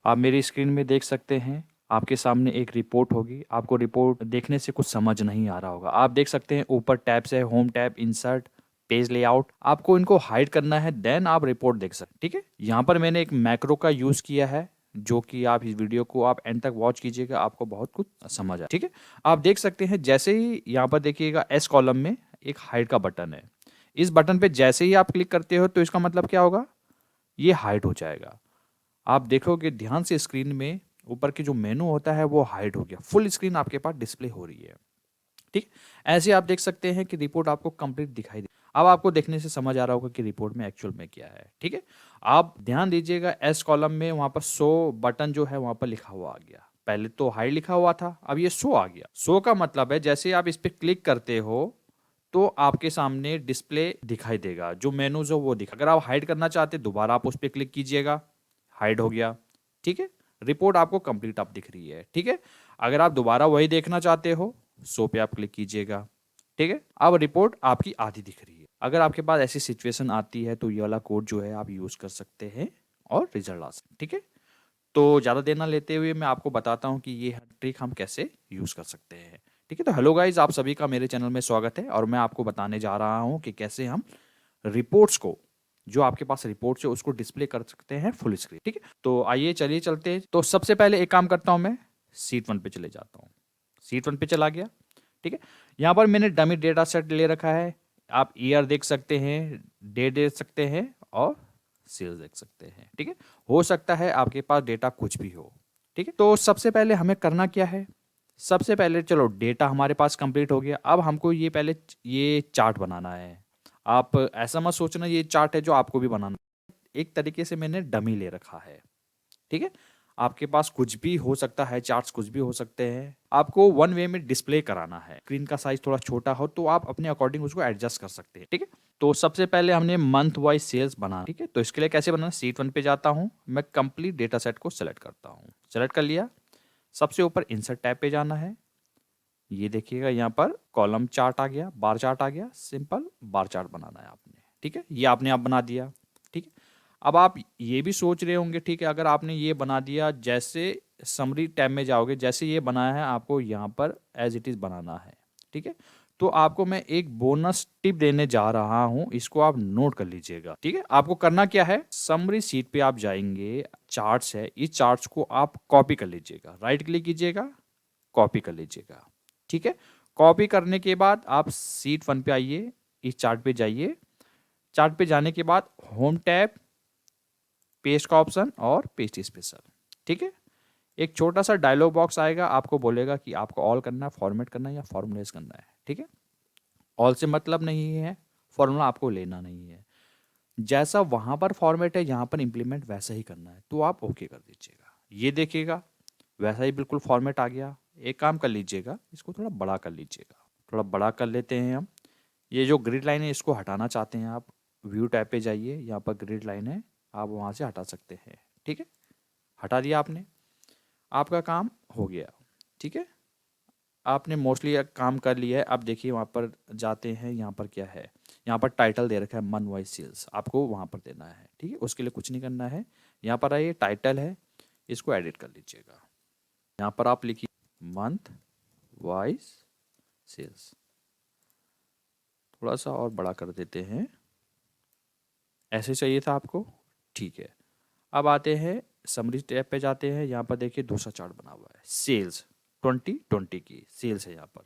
आप मेरी स्क्रीन में देख सकते हैं, आपके सामने एक रिपोर्ट होगी। आपको रिपोर्ट देखने से कुछ समझ नहीं आ रहा होगा। आप देख सकते हैं ऊपर टैब्स है, home tab, insert, page layout. आपको इनको हाइड करना है, देन आप रिपोर्ट देख सकते हैं, ठीक है। यहाँ पर मैंने एक मैक्रो का यूज़ किया है, जो कि आप इस वीडियो को आप एंड तक वॉच कीजिएगा, आपको बहुत कुछ समझ आए, ठीक है। आप देख सकते हैं जैसे ही यहाँ पर देखिएगा एस कॉलम में एक हाइड का बटन है। इस बटन पे जैसे ही आप क्लिक करते हो तो इसका मतलब क्या होगा, ये हाइड हो जाएगा। आप देखोगे ध्यान से स्क्रीन में ऊपर की जो मेनू होता है वो हाइड हो गया, फुल स्क्रीन आपके पास डिस्प्ले हो रही है, ठीक। ऐसे आप देख सकते हैं कि रिपोर्ट आपको कंप्लीट दिखाई दे। अब आपको देखने से समझ आ रहा होगा कि रिपोर्ट में एक्चुअल में क्या है, ठीक है। आप ध्यान दीजिएगा एस कॉलम में वहां पर शो बटन जो है वहां पर लिखा हुआ आ गया। पहले तो हाइड लिखा हुआ था, अब ये शो आ गया। शो का मतलब है जैसे आप इस पे क्लिक करते हो तो आपके सामने डिस्प्ले दिखाई देगा, जो मेनूज हो वो दिखा। अगर आप हाइड करना चाहते दोबारा आप उस पर क्लिक कीजिएगा, हाइड हो गया, ठीक है। रिपोर्ट आपको कंप्लीट आप दिख रही है, ठीक है। अगर आप दोबारा वही देखना चाहते हो, शो पे आप क्लिक कीजिएगा, ठीक है। अब रिपोर्ट आपकी आधी दिख रही है। अगर आपके पास ऐसी सिचुएशन आती है तो ये वाला कोड जो है आप यूज कर सकते हैं और रिजल्ट ला सकते हैं, ठीक है। तो ज़्यादा देर ना लेते हुए मैं आपको बताता हूँ कि ये ट्रिक हम कैसे यूज़ कर सकते हैं, ठीक है। तो हेलो गाइज, आप सभी का मेरे चैनल में स्वागत है और मैं आपको बताने जा रहा हूँ कि कैसे हम रिपोर्ट्स को, जो आपके पास रिपोर्ट्स है उसको डिस्प्ले कर सकते हैं फुल स्क्रीन, ठीक है। तो आइए चलिए चलते हैं। तो सबसे पहले एक काम करता हूँ, मैं सीट 1 पे चले जाता हूँ। सीट 1 पे चला गया, ठीक है। यहाँ पर मैंने डमी डेटा सेट ले रखा है। आप ईयर देख सकते हैं, डे देख सकते हैं और सेल्स देख सकते हैं, ठीक है। हो सकता है आपके पास डेटा कुछ भी हो, ठीक है। तो सबसे पहले हमें करना क्या है, सबसे पहले चलो डेटा हमारे पास कंप्लीट हो गया। अब हमको ये पहले ये चार्ट बनाना है। आप ऐसा मत सोचना ये चार्ट है जो आपको भी बनाना, एक तरीके से मैंने डमी ले रखा है, ठीक है। आपके पास कुछ भी हो सकता है, चार्ट्स कुछ भी हो सकते हैं। आपको वन वे में डिस्प्ले कराना है, स्क्रीन का साइज थोड़ा छोटा हो तो आप अपने अकॉर्डिंग उसको एडजस्ट कर सकते हैं, ठीक है। तो सबसे पहले हमने मंथ वाइज सेल्स बनाना, ठीक है। तो इसके लिए कैसे बनाना, सीट 1 पे जाता हूं, मैं कंप्लीट डेटा सेट को सेलेक्ट करता हूं। सेलेक्ट कर लिया, सबसे ऊपर इंसर्ट टैब पे जाना है। ये देखिएगा यहाँ पर कॉलम चार्ट आ गया, बार चार्ट आ गया, सिंपल बार चार्ट बनाना है आपने, ठीक है। ये आपने आप बना दिया, ठीक है। अब आप ये भी सोच रहे होंगे, ठीक है, अगर आपने ये बना दिया, जैसे समरी टैब में जाओगे, जैसे ये बनाया है आपको यहाँ पर एज इट इज़ बनाना है, ठीक है। तो आपको मैं एक बोनस टिप देने जा रहा हूं, इसको आप नोट कर लीजिएगा, ठीक है। आपको करना क्या है, समरी सीट पे आप जाएंगे, चार्ट्स है, इस चार्ट्स को आप कॉपी कर लीजिएगा, राइट क्लिक कीजिएगा, कॉपी कर लीजिएगा, ठीक है। कॉपी करने के बाद आप सीट 1 पे आइए, इस चार्ट पे जाइए। चार्ट पे जाने के बाद होम टैब, पेस्ट का ऑप्शन और पेस्ट स्पेशल, ठीक है। एक छोटा सा डायलॉग बॉक्स आएगा, आपको बोलेगा कि आपको ऑल करना है, फॉर्मेट करना है या फॉर्मुलाइज करना है, ठीक है। ऑल से मतलब नहीं है, फॉर्मूला आपको लेना नहीं है। जैसा वहां पर फॉर्मेट है यहाँ पर इंप्लीमेंट वैसा ही करना है, तो आप ओके कर दीजिएगा। ये देखिएगा वैसा ही बिल्कुल फॉर्मेट आ गया। एक काम कर लीजिएगा, इसको थोड़ा बड़ा कर लीजिएगा, थोड़ा बड़ा कर लेते हैं हम। ये जो ग्रिड लाइन है इसको हटाना चाहते हैं आप, व्यू टैब पे जाइए, यहाँ पर ग्रिड लाइन है, आप वहाँ से हटा सकते हैं, ठीक है। हटा दिया आपने, आपका काम हो गया, ठीक है। आपने मोस्टली काम कर लिया है। अब देखिए वहाँ पर जाते हैं, यहाँ पर क्या है, यहाँ पर टाइटल दे रखा है मंथ वाइज सेल्स, आपको वहाँ पर देना है, ठीक है। उसके लिए कुछ नहीं करना है, यहाँ पर आइए, टाइटल है, इसको एडिट कर लीजिएगा। यहाँ पर आप लिखिए मंथ वाइज सेल्स, थोड़ा सा और बड़ा कर देते हैं, ऐसे चाहिए था आपको, ठीक है। अब आते हैं समरी टैब पे जाते हैं, यहाँ पर देखिए दूसरा चार्ट बना हुआ है, सेल्स 2020 की सेल्स है यहाँ पर,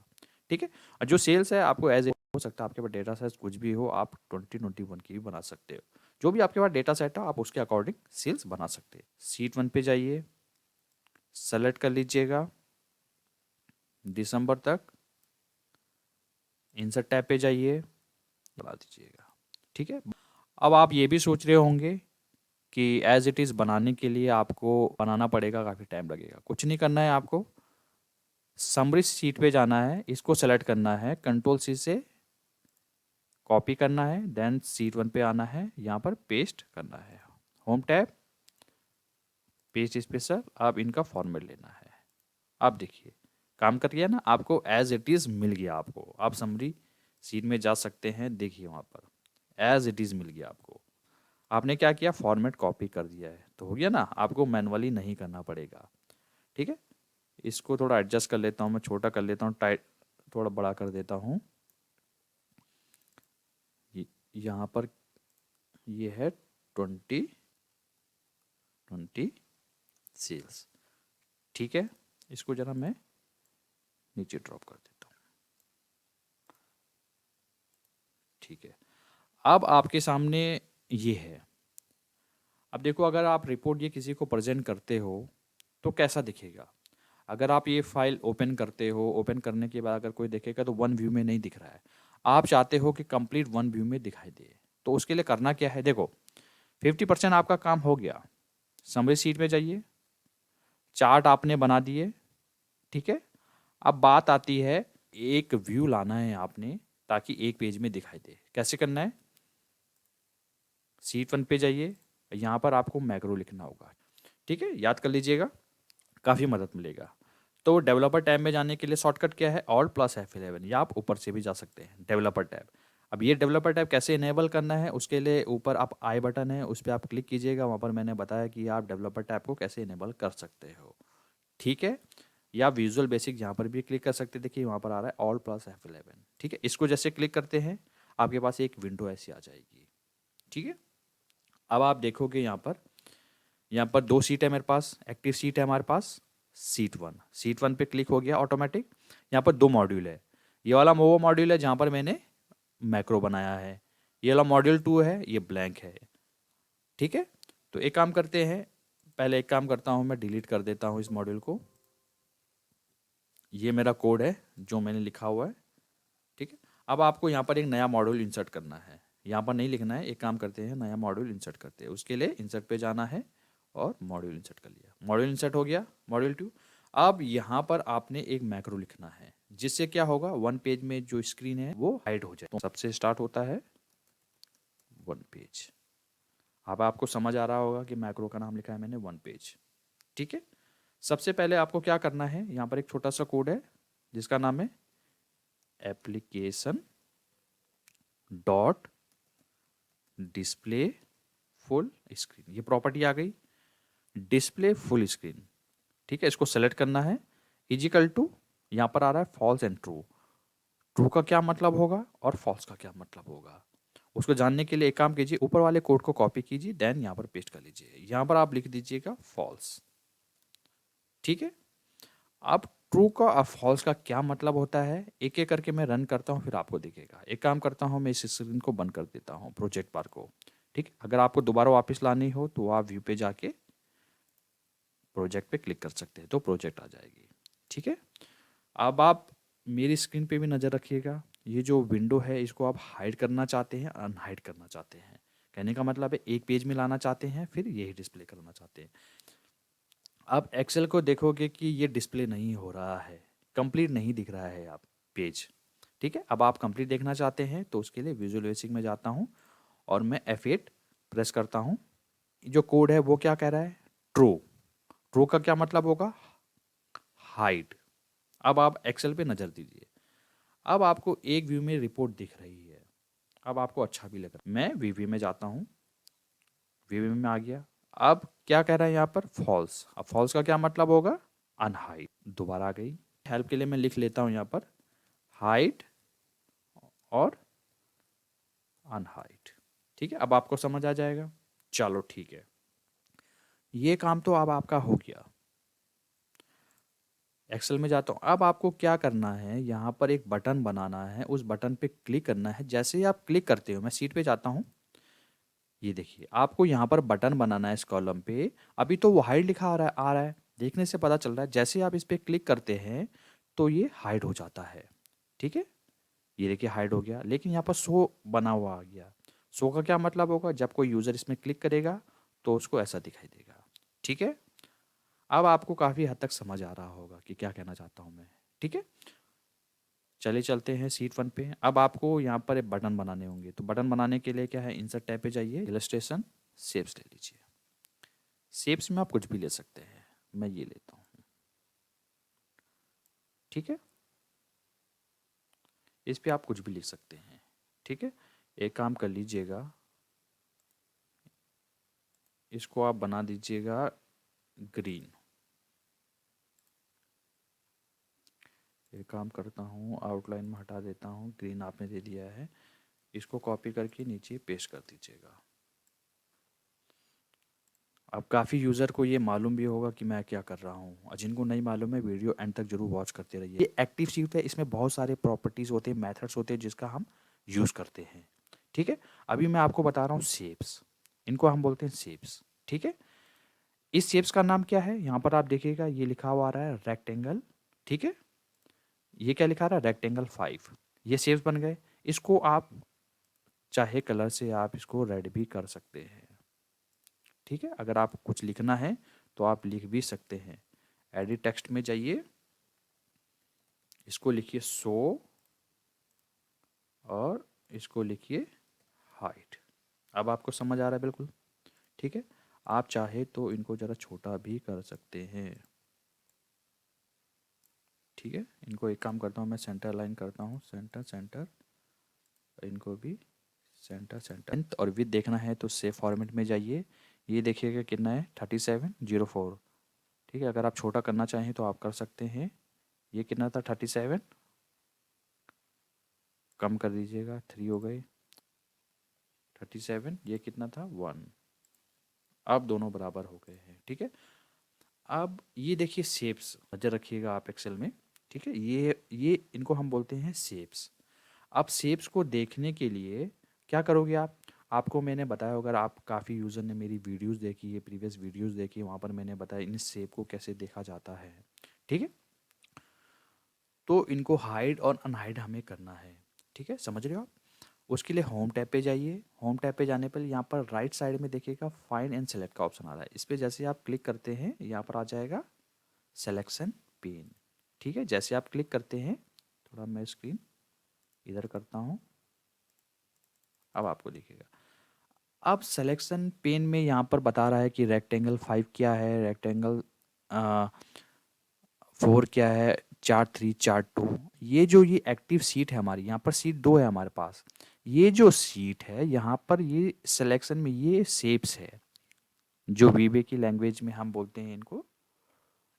ठीक है। और जो सेल्स है आपको एज हो सकता है, आपके पास डेटा सेट कुछ भी हो, आप 2021 की भी बना सकते हो। जो भी आपके पास डेटा सेट है आप उसके अकॉर्डिंग सेल्स बना सकते हैं। सीट 1 पे जाइए, सेलेक्ट कर लीजिएगा दिसंबर तक, इंसर्ट टैब पे जाइए, बना दीजिएगा, ठीक है। अब आप ये भी सोच रहे होंगे कि एज इट इज़ बनाने के लिए आपको बनाना पड़ेगा, काफ़ी टाइम लगेगा। कुछ नहीं करना है आपको, समरी शीट पे जाना है, इसको सेलेक्ट करना है, कंट्रोल सी से कॉपी करना है, देन सीट 1 पे आना है, यहाँ पर पेस्ट करना है, होम टैब, पेस्ट स्पेशल, अब इनका फॉर्मेट लेना है। आप देखिए काम कर गया ना, आपको एज इट इज़ मिल गया। आपको आप समरी सीट में जा सकते हैं, देखिए वहाँ पर एज इट इज़ मिल गया आपको। आपने क्या किया, फॉर्मेट कॉपी कर दिया है, तो हो गया ना, आपको मैनुअली नहीं करना पड़ेगा। ठीक है, इसको थोड़ा एडजस्ट कर लेता हूँ, मैं छोटा कर लेता हूँ, टाइट थोड़ा बड़ा कर देता हूँ। यहाँ पर ये है 20 सेल्स। ठीक है, इसको जरा मैं नीचे ड्रॉप कर देता हूँ। ठीक है, अब आपके सामने ये है। अब देखो, अगर आप रिपोर्ट ये किसी को प्रेजेंट करते हो तो कैसा दिखेगा। अगर आप ये फाइल ओपन करते हो, ओपन करने के बाद अगर कोई देखेगा तो वन व्यू में नहीं दिख रहा है। आप चाहते हो कि कंप्लीट वन व्यू में दिखाई दे, तो उसके लिए करना क्या है, देखो 50% आपका काम हो गया। समरी सीट में जाइए, चार्ट आपने बना दिए। ठीक है, अब बात आती है, एक व्यू लाना है आपने ताकि एक पेज में दिखाई दे। कैसे करना है, सीट 1 पे जाइए, यहाँ पर आपको मैक्रो लिखना होगा। ठीक है, याद कर लीजिएगा, काफ़ी मदद मिलेगा। तो डेवलपर टैब में जाने के लिए शॉर्टकट क्या है, Alt+F11, या आप ऊपर से भी जा सकते हैं, डेवलपर टैब। अब ये डेवलपर टैब कैसे इनेबल करना है, उसके लिए ऊपर आप आई बटन है, उस पर आप क्लिक कीजिएगा। वहाँ पर मैंने बताया कि आप डेवलपर टैब को कैसे इनेबल कर सकते हो। ठीक है, या विजुअल बेसिक यहाँ पर भी क्लिक कर सकते हैं। देखिए वहाँ पर आ रहा है Alt+F11। ठीक है, इसको जैसे क्लिक करते हैं आपके पास एक विंडो ऐसी आ जाएगी। ठीक है, अब आप देखोगे यहाँ पर 2 सीट है मेरे पास, एक्टिव सीट है हमारे पास, सीट 1 पे क्लिक हो गया ऑटोमेटिक। यहाँ पर 2 मॉड्यूल है, ये वाला वो मॉड्यूल है जहाँ पर मैंने मैक्रो बनाया है, ये वाला मॉड्यूल 2 है, ये ब्लैंक है। ठीक है, तो एक काम करते हैं, पहले एक काम करता हूँ, मैं डिलीट कर देता हूँ इस मॉड्यूल को। ये मेरा कोड है जो मैंने लिखा हुआ है। ठीक है, अब आपको यहाँ पर एक नया मॉड्यूल इंसर्ट करना है, यहाँ पर नहीं लिखना है। एक काम करते हैं, नया मॉड्यूल इंसर्ट करते हैं। उसके लिए इंसर्ट पे जाना है और मॉड्यूल इंसर्ट कर लिया, मॉड्यूल इंसर्ट हो गया, मॉड्यूल 2। अब यहाँ पर आपने एक मैक्रो लिखना है, जिससे क्या होगा, वन पेज में जो स्क्रीन है वो हाइड हो जाए। तो सबसे स्टार्ट होता है वन पेज। अब आपको समझ आ रहा होगा कि मैक्रो का नाम लिखा है मैंने वन पेज। ठीक है, सबसे पहले आपको क्या करना है, यहाँ पर एक छोटा सा कोड है जिसका नाम है application dot display full screen. ये प्रॉपर्टी आ गई, डिस्प्ले फुल स्क्रीन। ठीक है, इसको सेलेक्ट करना है, इजिकल टू, यहाँ पर आ रहा है फॉल्स एंड ट्रू। ट्रू का क्या मतलब होगा और फॉल्स का क्या मतलब होगा, उसको जानने के लिए एक काम कीजिए, ऊपर वाले कोड को कॉपी कीजिए, देन यहाँ पर पेस्ट कर लीजिए। यहाँ पर आप लिख दीजिएगा फॉल्स। ठीक है, अब ट्रू का और फॉल्स का क्या मतलब होता है, एक एक करके मैं रन करता हूँ, फिर आपको दिखेगा। एक काम करता हूँ, मैं इस स्क्रीन को बंद कर देता हूँ, प्रोजेक्ट बार को। ठीक, अगर आपको दोबारा वापस लानी हो तो आप व्यू पे जाके प्रोजेक्ट पे क्लिक कर सकते हैं, तो प्रोजेक्ट आ जाएगी। ठीक है, अब आप मेरी स्क्रीन पे भी नज़र रखिएगा। ये जो विंडो है इसको आप हाइड करना चाहते हैं, अनहाइड करना चाहते हैं। कहने का मतलब है, एक पेज में लाना चाहते हैं, फिर यही डिस्प्ले करना चाहते हैं। आप एक्सेल को देखोगे कि ये डिस्प्ले नहीं हो रहा है, कंप्लीट नहीं दिख रहा है आप पेज। ठीक है, अब आप कंप्लीट देखना चाहते हैं तो उसके लिए विजुअल बेसिक में जाता हूँ और मैं F8 प्रेस करता हूँ। जो कोड है वो क्या कह रहा है, ट्रू। ट्रू का क्या मतलब होगा, हाइड। अब आप एक्सेल पे नज़र दीजिए, अब आपको एक व्यू में रिपोर्ट दिख रही है। अब आपको अच्छा भी लग रहा है, मैं वीवी में जाता हूँ, वीवी में आ गया। अब क्या कह रहा है यहाँ पर, फॉल्स। अब फॉल्स का क्या मतलब होगा, अनहाइड। दोबारा आ गई, हेल्प के लिए मैं लिख लेता हूँ यहाँ पर हाइड और अनहाइड। ठीक है, अब आपको समझ आ जाएगा। चलो ठीक है, ये काम तो अब आपका हो गया। एक्सेल में जाता हूँ, अब आपको क्या करना है, यहाँ पर एक बटन बनाना है, उस बटन पे क्लिक करना है। जैसे ही आप क्लिक करते हो, मैं सीट पे जाता हूँ, ये देखिए आपको यहाँ पर बटन बनाना है इस कॉलम पे। अभी तो वो हाइड लिखा आ रहा है, देखने से पता चल रहा है। जैसे आप इस पर क्लिक करते हैं तो ये हाइड हो जाता है। ठीक है, ये देखिए हाइड हो गया, लेकिन यहाँ पर शो बना हुआ आ गया। शो का क्या मतलब होगा, जब कोई यूज़र इसमें क्लिक करेगा तो उसको ऐसा दिखाई देगा। ठीक है, अब आपको काफ़ी हद तक समझ आ रहा होगा कि क्या कहना चाहता हूँ मैं। ठीक है, चले चलते हैं सीट 1 पे। अब आपको यहाँ पर एक बटन बनाने होंगे, तो बटन बनाने के लिए क्या है, इंसर्ट टैब पे जाइए, इलस्ट्रेशन शेप्स ले लीजिए। शेप्स में आप कुछ भी ले सकते हैं, मैं ये लेता हूँ। ठीक है, इस पे आप कुछ भी लिख सकते हैं। ठीक है, एक काम कर लीजिएगा, इसको आप बना दीजिएगा ग्रीन। एक काम करता हूँ, आउटलाइन में हटा देता हूँ, ग्रीन आपने दे दिया है, इसको कॉपी करके नीचे पेस्ट कर दीजिएगा। अब काफ़ी यूज़र को ये मालूम भी होगा कि मैं क्या कर रहा हूँ, और जिनको नहीं मालूम है वीडियो एंड तक जरूर वॉच करते रहिए। ये एक्टिव शीट है, इसमें बहुत सारे प्रॉपर्टीज़ होते हैं, मेथड्स होते हैं जिसका हम यूज़ करते हैं। ठीक है, अभी मैं आपको बता रहा हूँ शेप्स, इनको हम बोलते हैं शेप्स। ठीक है, इस शेप्स का नाम क्या है, यहाँ पर आप देखिएगा ये लिखा हुआ आ रहा है रेक्टेंगल। ठीक है, ये क्या लिखा रहा है, रेक्टेंगल 5। ये शेप्स बन गए। इसको आप चाहे कलर से आप इसको रेड भी कर सकते हैं। ठीक है, अगर आप कुछ लिखना है तो आप लिख भी सकते हैं। एडिट टेक्स्ट में जाइए, इसको लिखिए सो और इसको लिखिए हाइट। अब आपको समझ आ रहा है बिल्कुल। ठीक है, आप चाहे तो इनको ज़रा छोटा भी कर सकते हैं। ठीक है, इनको एक काम करता हूँ, मैं सेंटर लाइन करता हूँ, सेंटर सेंटर, इनको भी सेंटर सेंटर। लेंथ और विड्थ देखना है तो सेव फॉर्मेट में जाइए, ये देखिएगा कितना है 3704। ठीक है, अगर आप छोटा करना चाहें तो आप कर सकते हैं। ये कितना था 37, कम कर दीजिएगा 3 हो गए 37, ये कितना था 1। अब दोनों बराबर हो गए हैं। ठीक है, अब ये देखिए शेप्स, नजर रखिएगा आप एक्सेल में। ठीक है, ये इनको हम बोलते हैं शेप्स। अब शेप्स को देखने के लिए क्या करोगे आप, आपको मैंने बताया, अगर आप काफ़ी यूज़र ने मेरी वीडियोस देखी है, प्रीवियस वीडियोस देखी है, वहाँ पर मैंने बताया इन शेप को कैसे देखा जाता है। ठीक है, तो इनको हाइड और अनहाइड हमें करना है। ठीक है, समझ रहे हो आप। उसके लिए होम टैब पे जाइए, होम टैब पे जाने पर यहाँ पर राइट साइड में देखिएगा फाइंड एंड सेलेक्ट का ऑप्शन आ रहा है। इस पर जैसे आप क्लिक करते हैं यहाँ पर आ जाएगा सिलेक्शन पेन। ठीक है, जैसे आप क्लिक करते हैं, थोड़ा मैं स्क्रीन इधर करता हूँ, अब आपको दिखेगा। अब सिलेक्शन पेन में यहाँ पर बता रहा है कि रेक्टेंगल 5 क्या है, रेक्टेंगल 4 क्या है, चार्ट 3, चार्ट 2। ये एक्टिव सीट है हमारी, यहाँ पर सीट 2 है हमारे पास। ये जो सीट है यहाँ पर, ये सिलेक्शन में ये शेप्स है, जो वीबे की लैंग्वेज में हम बोलते हैं इनको।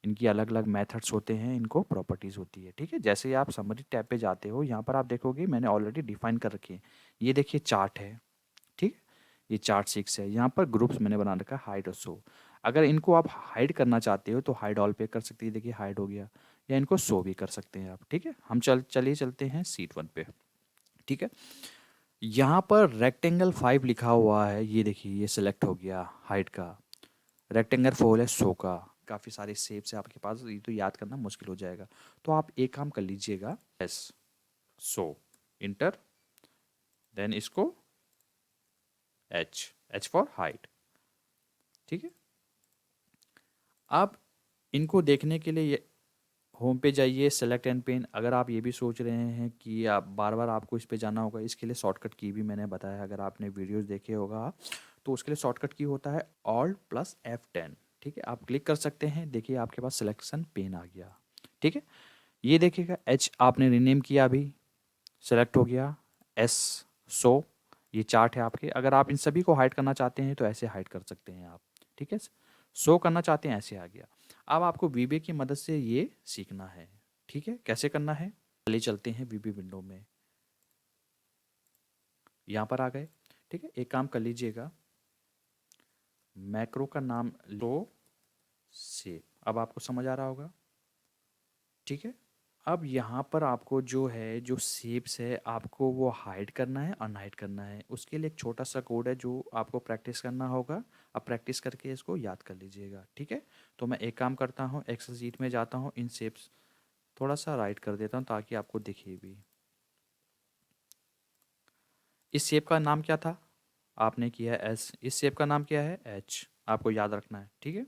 इनकी अलग अलग मेथड्स होते हैं, इनको प्रॉपर्टीज़ होती है। ठीक है, जैसे ही आप समरी टैब पे जाते हो, यहाँ पर आप देखोगे मैंने ऑलरेडी डिफाइन कर रखी है। ये देखिए चार्ट है। ठीक है, ये चार्ट 6 है, यहाँ पर ग्रुप्स मैंने बना रखा है हाइड और शो। अगर इनको आप हाइड करना चाहते हो तो हाइड ऑल पे कर सकते हैं, देखिए हाइड हो गया, या इनको शो भी कर सकते हैं आप। ठीक है, हम चलिए चलते हैं सीट 1 पे। ठीक है, यहाँ पर रेक्टेंगल 5 लिखा हुआ है, ये देखिए ये सिलेक्ट हो गया हाइड का। रेक्टेंगल 4 है शो का। काफ़ी सारे शेप्स है आपके पास, ये तो याद करना मुश्किल हो जाएगा। तो आप एक काम कर लीजिएगा, एस शो इंटर, देन इसको एच, एच फॉर हाइट। ठीक है, आप इनको देखने के लिए होम पे जाइए, सेलेक्ट एंड पेन। अगर आप ये भी सोच रहे हैं कि आप बार बार आपको इस पे जाना होगा, इसके लिए शॉर्टकट की भी मैंने बताया, अगर आपने वीडियोस देखे होगा तो उसके लिए शॉर्टकट की होता है ऑल्ट प्लस F10। ठीक है, आप क्लिक कर सकते हैं, देखिए आपके पास सिलेक्शन पेन आ गया। ठीक है, ये देखिएगा एच आपने रीनेम किया, अभी सेलेक्ट हो गया, एस सो, ये चार्ट है आपके। अगर आप इन सभी को हाइड करना चाहते हैं तो ऐसे हाइड कर सकते हैं आप। ठीक है, शो करना चाहते हैं, ऐसे आ गया। अब आपको वीबे की मदद से ये सीखना है। ठीक है, कैसे करना है, चलिए चलते हैं वीबे विंडो में, यहाँ पर आ गए। ठीक है, एक काम कर लीजिएगा, मैक्रो का नाम लो सेव, अब आपको समझ आ रहा होगा। ठीक है, अब यहाँ पर आपको जो है, जो शेप्स है, आपको वो हाइड करना है, अनहाइड करना है। उसके लिए एक छोटा सा कोड है जो आपको प्रैक्टिस करना होगा। अब प्रैक्टिस करके इसको याद कर लीजिएगा। ठीक है, तो मैं एक काम करता हूँ, एक्सेल शीट में जाता हूँ, इन शेप्स थोड़ा सा राइट कर देता हूँ ताकि आपको दिखे भी। इस शेप का नाम क्या था, आपने किया है एस, इस शेप का नाम क्या है एच, आपको याद रखना है। ठीक है,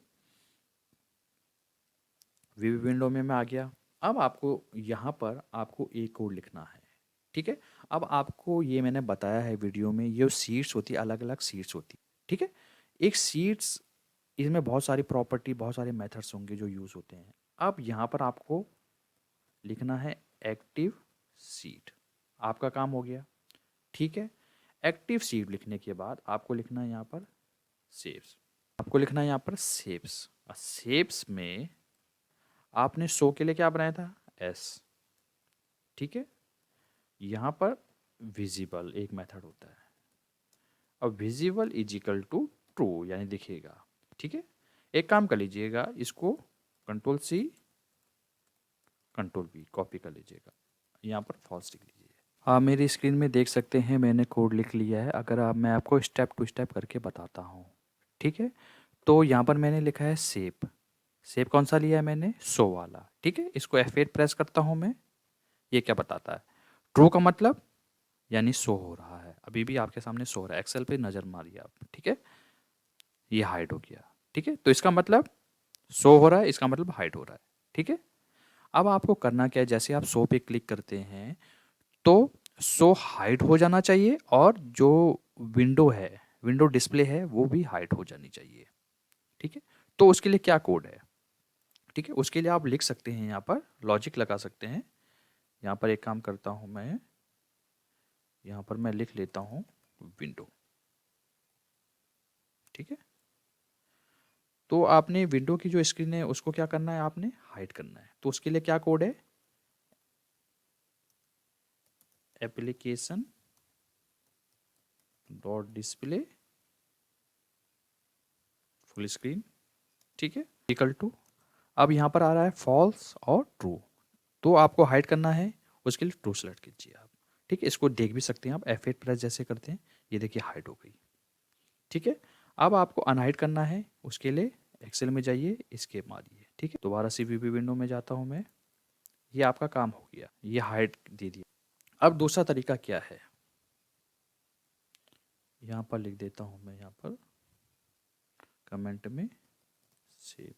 वीवी विंडो में मैं आ गया। अब आपको यहाँ पर आपको एक कोड लिखना है। ठीक है, अब आपको ये मैंने बताया है वीडियो में, ये सीट्स होती है, अलग अलग सीट्स होती है। ठीक है, एक सीट्स, इसमें बहुत सारी प्रॉपर्टी, बहुत सारे मेथड्स होंगे जो यूज़ होते हैं। अब यहाँ पर आपको लिखना है एक्टिव सीट, आपका काम हो गया। ठीक है, एक्टिव सीट लिखने के बाद आपको लिखना है यहाँ पर सेव्स। आपको लिखना है यहाँ पर शेप्स। शेप्स में आपने शो के लिए क्या बनाया था, एस, ठीक है। यहाँ पर विजिबल एक मेथड होता है। अब visible is equal to true यानी दिखेगा, ठीक है। एक काम कर लीजिएगा, इसको control C control V copy कर लीजिएगा, यहाँ पर फॉल्स लिख लीजिए। आप मेरी स्क्रीन में देख सकते हैं मैंने कोड लिख लिया है। अगर आप मैं आपको स्टेप टू स्टेप करके बताता हूँ, ठीक है। तो यहाँ पर मैंने लिखा है शेप। शेप कौन सा लिया है मैंने, शो वाला, ठीक है। इसको F8 प्रेस करता हूँ मैं। ये क्या बताता है, ट्रू का मतलब यानी शो हो रहा है, अभी भी आपके सामने शो हो रहा है। एक्सेल पे नज़र मारिए आप, ठीक है। ये हाइड हो गया, ठीक है। तो इसका मतलब शो हो रहा है, इसका मतलब हाइड हो रहा है, ठीक है। अब आपको करना क्या है, जैसे आप शो पे क्लिक करते हैं तो शो हाइड हो जाना चाहिए और जो विंडो है, विंडो डिस्प्ले है, वो भी हाइड हो जानी चाहिए, ठीक है। तो उसके लिए क्या कोड है, ठीक है। उसके लिए आप लिख सकते हैं, यहाँ पर लॉजिक लगा सकते हैं। यहाँ पर एक काम करता हूँ मैं, यहाँ पर मैं लिख लेता हूँ विंडो, ठीक है। तो आपने विंडो की जो स्क्रीन है उसको क्या करना है, आपने हाइड करना है। तो उसके लिए क्या कोड है, application dot display full screen, ठीक है, इक्वल टू, अब यहाँ पर आ रहा है फॉल्स और ट्रू। तो आपको हाइड करना है, उसके लिए ट्रू सेलेक्ट कीजिए आप, ठीक है। इसको देख भी सकते हैं आप, F8 प्रेस जैसे करते हैं, ये देखिए हाइड हो गई, ठीक है। अब आपको अनहाइड करना है, उसके लिए एक्सेल में जाइए, एस्केप मारिए, ठीक है। दोबारा CVP विंडो में जाता हूँ मैं। ये आपका काम हो गया, ये हाइड दे दिया। अब दूसरा तरीका क्या है, यहाँ पर लिख देता हूँ मैं, यहाँ पर कमेंट में सेव।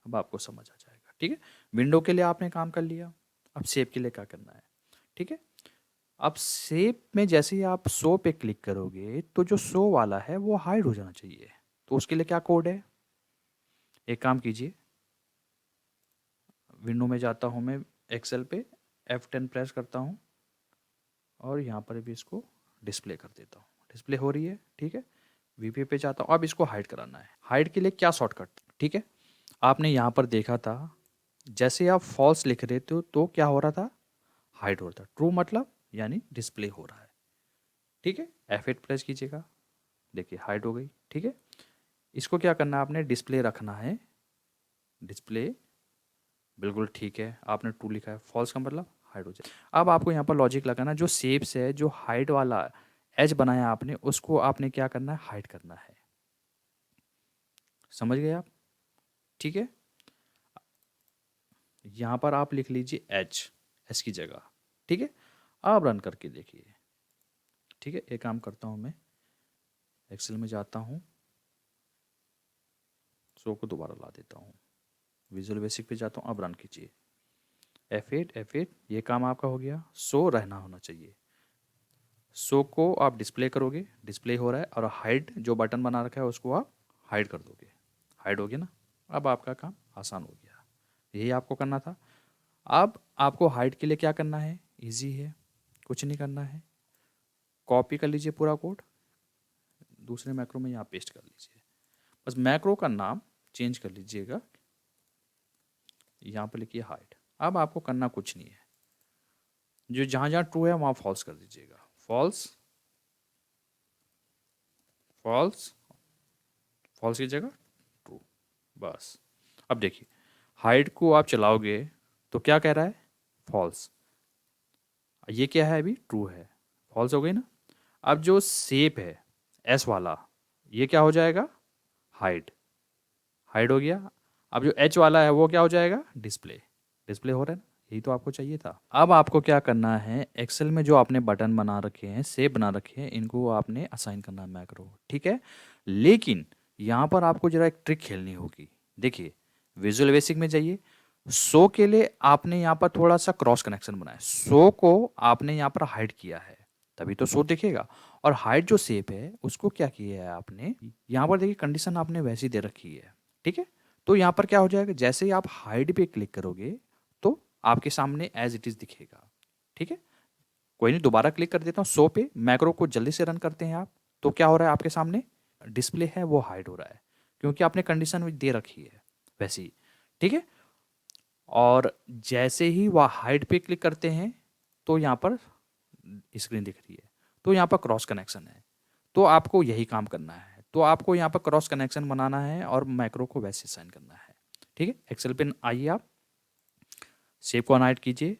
अब आपको समझ आ जाएगा, ठीक है। विंडो के लिए आपने काम कर लिया, अब सेव के लिए क्या करना है, ठीक है। अब सेव में जैसे ही आप शो पे क्लिक करोगे तो जो शो वाला है वो हाइड हो जाना चाहिए। तो उसके लिए क्या कोड है, एक काम कीजिए, विंडो में जाता हूँ मैं, एक्सेल पे F10 प्रेस करता हूँ और यहाँ पर भी इसको डिस्प्ले कर देता हूँ। डिस्प्ले हो रही है, ठीक है। VP पे जाता हूँ, अब इसको हाइड कराना है। हाइड के लिए क्या शॉर्टकट, ठीक है। आपने यहाँ पर देखा था, जैसे आप फॉल्स लिख रहे थे तो क्या हो रहा था, हाइड हो रहा था। ट्रू मतलब यानी डिस्प्ले हो रहा है, ठीक है। F8 प्रेस कीजिएगा, देखिए हाइड हो गई, ठीक है। इसको क्या करना है, आपने डिस्प्ले रखना है, डिस्प्ले, बिल्कुल ठीक है। आपने ट्रू लिखा है, फॉल्स का मतलब हाइड हो जाए। अब आपको यहाँ पर लॉजिक लगाना, जो शेप्स है, जो हाइड वाला एज बनाया आपने, उसको आपने क्या करना है, हाइड करना है। समझ गए आप, ठीक है। यहाँ पर आप लिख लीजिए एच की जगह, ठीक है। आप रन करके देखिए, ठीक है। एक काम करता हूँ मैं, एक्सेल में जाता हूँ, शो को दोबारा ला देता हूँ, विजुअल बेसिक पे जाता हूँ, अब रन कीजिए। F8 ये काम आपका हो गया। शो रहना होना चाहिए, शो को आप डिस्प्ले करोगे, डिस्प्ले हो रहा है, और हाइड जो बटन बना रखा है उसको आप हाइड कर दोगे, हाइड हो गया ना। अब आपका काम आसान हो गया, यही आपको करना था। अब आपको हाइड के लिए क्या करना है, इजी है, कुछ नहीं करना है। कॉपी कर लीजिए पूरा कोड, दूसरे मैक्रो में यहाँ पेस्ट कर लीजिए। बस मैक्रो का नाम चेंज कर लीजिएगा, यहाँ पर लिखिए हाइड। अब आपको करना कुछ नहीं है, जो जहाँ जहाँ ट्रू है वहाँ फॉल्स कर दीजिएगा, फॉल्स फॉल्स फॉल्स की जगह ट्रू, बस। अब देखिए, हाइड को आप चलाओगे तो क्या कह रहा है, फॉल्स। ये क्या है, अभी ट्रू है, फॉल्स हो गई ना। अब जो शेप है एस वाला, ये क्या हो जाएगा, हाइड, हाइड हो गया। अब जो एच वाला है वो क्या हो जाएगा, डिस्प्ले, डिस्प्ले हो रहा है ना। यही तो आपको चाहिए था। अब आपको क्या करना है, एक्सेल में जो आपने बटन बना रखे हैं, शेप बना रखे हैं, इनको आपने असाइन करना है मैक्रो, ठीक है। लेकिन यहाँ पर आपको जरा एक ट्रिक खेलनी होगी। देखिए, विजुअल बेसिक में जाइए, शो के लिए आपने यहाँ पर थोड़ा सा क्रॉस कनेक्शन बनाया, शो को आपने यहाँ पर हाइड किया है, तभी तो शो दिखेगा। और हाइड जो शेप है उसको क्या किया है आपने, यहाँ पर देखिए कंडीशन आपने वैसी दे रखी है, ठीक है। तो यहाँ पर क्या हो जाएगा, जैसे ही आप हाइड पे क्लिक करोगे तो आपके सामने एज इट इज दिखेगा, ठीक है। कोई नहीं, दोबारा क्लिक कर देता हूँ शो पे, मैक्रो को जल्दी से रन करते हैं आप। तो क्या हो रहा है, आपके सामने डिस्प्ले है वो हाइड हो रहा है। क्योंकि आपने कंडीशन दे रखी है वैसी, ठीक है। और जैसे ही वह हाइड पे क्लिक करते हैं तो यहाँ पर स्क्रीन दिख रही है, तो यहाँ पर क्रॉस कनेक्शन है। तो आपको यही काम करना है, तो आपको यहाँ पर क्रॉस कनेक्शन बनाना है और मैक्रो को वैसे साइन करना है, ठीक है। एक्सेल पे आइए, आप शेप को अनहाइड कीजिए,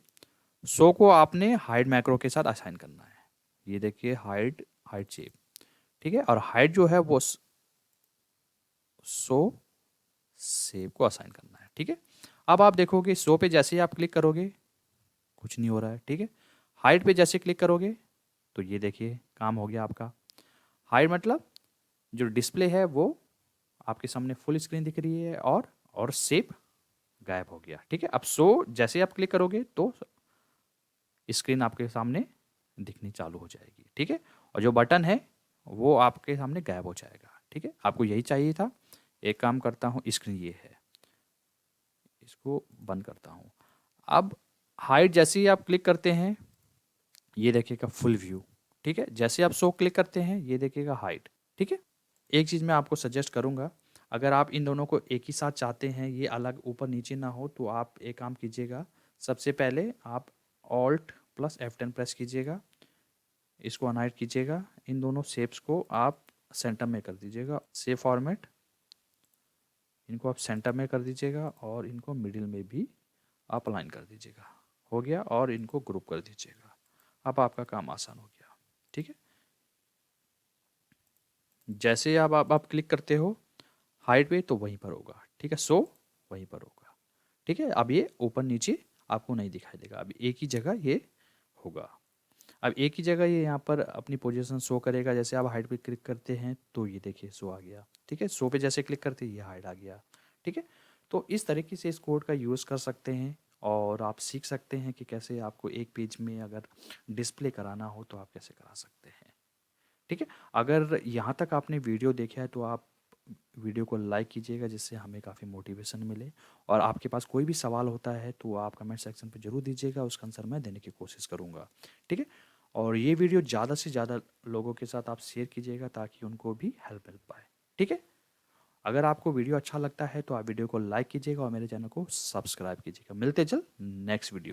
शो को आपने हाइड मैक्रो के साथ असाइन करना है। ये देखिए हाइड, हाइड शेप, ठीक है। और हाइड जो है वो शो शेप को असाइन करना है, ठीक है। अब आप देखोगे शो पे जैसे ही आप क्लिक करोगे कुछ नहीं हो रहा है, ठीक है। हाइड पे जैसे क्लिक करोगे तो ये देखिए काम हो गया आपका। हाइड मतलब जो डिस्प्ले है वो आपके सामने फुल स्क्रीन दिख रही है और शेप गायब हो गया, ठीक है। अब शो जैसे आप क्लिक करोगे तो स्क्रीन आपके सामने दिखनी चालू हो जाएगी, ठीक है। और जो बटन है वो आपके सामने गायब हो जाएगा, ठीक है। आपको यही चाहिए था। एक काम करता हूँ, स्क्रीन ये है, इसको बंद करता हूँ। अब हाइड जैसे ही आप क्लिक करते हैं ये देखिएगा फुल व्यू, ठीक है। जैसे आप शो क्लिक करते हैं ये देखिएगा हाइड, ठीक है। एक चीज़ मैं आपको सजेस्ट करूँगा, अगर आप इन दोनों को एक ही साथ चाहते हैं, ये अलग ऊपर नीचे ना हो, तो आप एक काम कीजिएगा। सबसे पहले आप ऑल्ट प्लस F10 प्रेस कीजिएगा, इसको अनहाइड कीजिएगा, इन दोनों शेप्स को आप सेंटर में कर दीजिएगा, सेव फॉर्मेट, इनको आप सेंटर में कर दीजिएगा और इनको मिडिल में भी आप अलाइन कर दीजिएगा। हो गया, और इनको ग्रुप कर दीजिएगा। अब आपका काम आसान हो गया, ठीक है। जैसे आप क्लिक करते हो हाइड पे तो वहीं पर होगा, ठीक है। शो वहीं पर होगा, ठीक है। अब ये ऊपर नीचे आपको नहीं दिखाई देगा, अब एक ही जगह ये होगा। अब एक ही जगह ये यहाँ पर अपनी पोजीशन शो करेगा। जैसे आप हाइड पे क्लिक करते हैं तो ये देखिए शो आ गया, ठीक है। शो पे जैसे क्लिक करते हैं ये हाइड आ गया, ठीक है। तो इस तरीके से इस कोड का यूज़ कर सकते हैं और आप सीख सकते हैं कि कैसे आपको एक पेज में अगर डिस्प्ले कराना हो तो आप कैसे करा सकते हैं, ठीक है। अगर यहाँ तक आपने वीडियो देखा है तो आप वीडियो को लाइक कीजिएगा, जिससे हमें काफ़ी मोटिवेशन मिले। और आपके पास कोई भी सवाल होता है तो आप कमेंट सेक्शन पे ज़रूर दीजिएगा, उसका आंसर मैं देने की कोशिश करूँगा, ठीक है। और ये वीडियो ज़्यादा से ज़्यादा लोगों के साथ आप शेयर कीजिएगा ताकि उनको भी हेल्प मिल पाए, ठीक है। अगर आपको वीडियो अच्छा लगता है तो आप वीडियो को लाइक कीजिएगा और मेरे चैनल को सब्सक्राइब कीजिएगा। मिलते जल्द नेक्स्ट वीडियो।